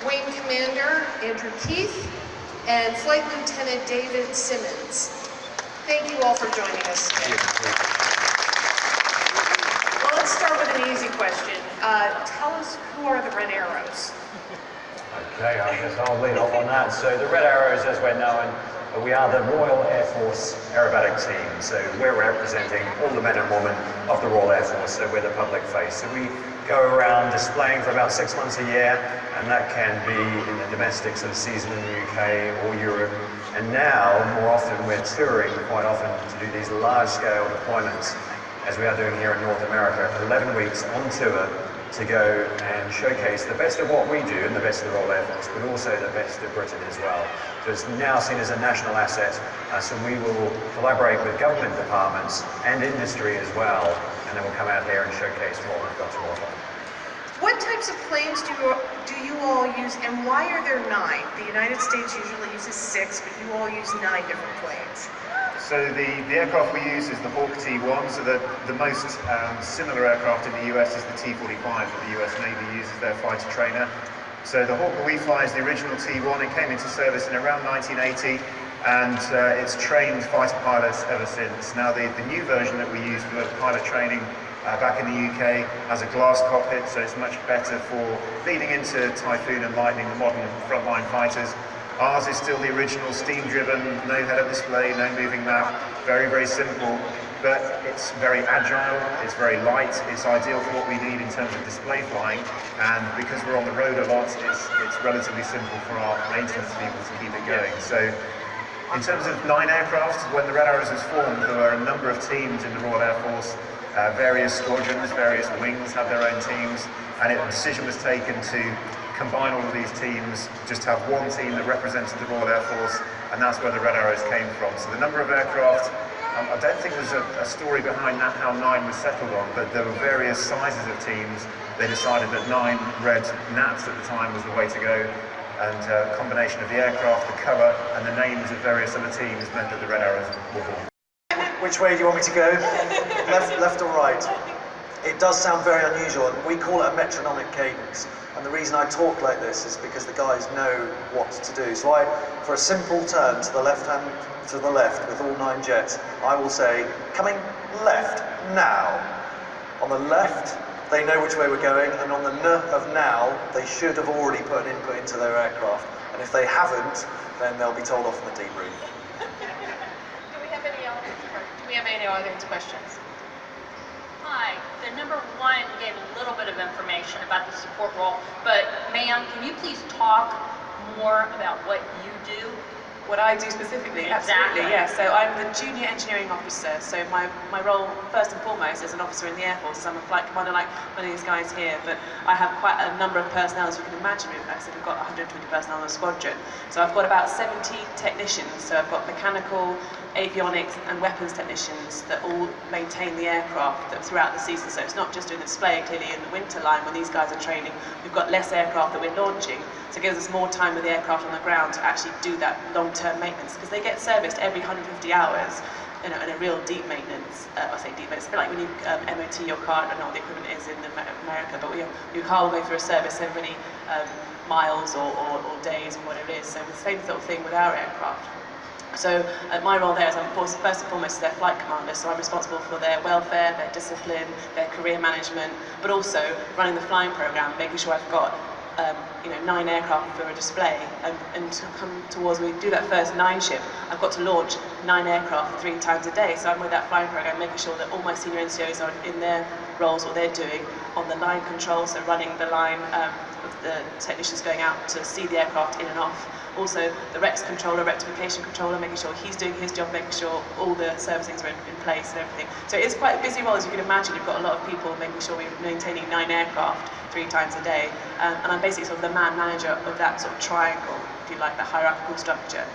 Wing Commander Andrew Keith, and Flight Lieutenant David Simmons. Thank you all for joining us today. Well, let's start with an easy question. Tell us, who are the Red Arrows? Okay, I guess I'll lead off on that. So the Red Arrows, as we're known, we are the Royal Air Force Aerobatic Team. So we're representing all the men and women of the Royal Air Force, so we're the public face. So we go around displaying for about 6 months a year, and that can be in the domestic sort of season in the UK or Europe. And now, more often, we're touring quite often to do these large-scale deployments, as we are doing here in North America, 11 weeks on tour to go and showcase the best of what we do and the best of the Royal Air Force, but also the best of Britain as well. So it's now seen as a national asset, so we will collaborate with government departments and industry as well, and then we'll come out here and showcase what we've got to offer. What types of planes do you all use, and why are there 9? The United States usually uses 6, but you all use 9 different planes. So the aircraft we use is the Hawk T1, so the most similar aircraft in the US is the T-45 that the US Navy uses their fighter trainer. So the Hawk that we fly is the original T1. It came into service in around 1980, and it's trained fighter pilots ever since. Now the new version that we use for the pilot training back in the UK has a glass cockpit, so it's much better for feeding into Typhoon and Lightning, the modern frontline fighters. Ours is still the original steam-driven, no head-up display, no moving map, very, very simple, but it's very agile, it's very light, it's ideal for what we need in terms of display flying, and because we're on the road a lot, it's relatively simple for our maintenance people to keep it going. So, in terms of 9 aircraft, when the Red Arrows was formed, there were a number of teams in the Royal Air Force, various squadrons, various wings have their own teams, and a decision was taken to combine all of these teams, just have one team that represented the Royal Air Force, and that's where the Red Arrows came from. So the number of aircraft, I don't think there's a story behind that, how 9 was settled on, but there were various sizes of teams. They decided that 9 red Nats at the time was the way to go, and a combination of the aircraft, the colour, and the names of various other teams meant that the Red Arrows were born. Which way do you want me to go? Left or right? It does sound very unusual, and we call it a metronomic cadence. And the reason I talk like this is because the guys know what to do. So for a simple turn to the left with all 9 jets, I will say, coming left, now. On the left, they know which way we're going, and on the N of now, they should have already put an input into their aircraft. And if they haven't, then they'll be told off in the debrief. Do we have any audience questions? Hi, the number 1 gave a little bit of information about the support role, but ma'am, can you please talk more about what you do? What I do specifically? Exactly. Absolutely, yeah. So I'm the junior engineering officer, so my role, first and foremost, as an officer in the Air Force, is I'm a flight commander like one of these guys here, but I have quite a number of personnel, as you can imagine. Like I said, we've got 120 personnel on the squadron. So I've got about 70 technicians, so I've got mechanical, avionics and weapons technicians that all maintain the aircraft throughout the season. So it's not just doing the display clearly in the winter line when these guys are training. We've got less aircraft that we're launching, so it gives us more time with the aircraft on the ground to actually do that long-term maintenance, because they get serviced every 150 hours in a real deep maintenance. I say deep maintenance, it's a bit like when you MOT your car. I don't know what the equivalent is in America, but your car will go through a service so many miles or days or whatever it is. So the same sort of thing with our aircraft. So my role there is I'm first and foremost their flight commander, so I'm responsible for their welfare, their discipline, their career management, but also running the flying program, making sure I've got 9 aircraft for a display, and to come towards when we do that first 9 ship, I've got to launch 9 aircraft 3 times a day. So I'm with that flying program, making sure that all my senior NCOs are in their roles, what they're doing on the line control, so running the line with the technicians going out to see the aircraft in and off. Also the REX controller, rectification controller, making sure he's doing his job, making sure all the servicings are in place and everything. So it's quite a busy role, as you can imagine. You've got a lot of people making sure we're maintaining 9 aircraft 3 times a day. And I'm basically sort of the man manager of that sort of triangle, if you like, the hierarchical structure.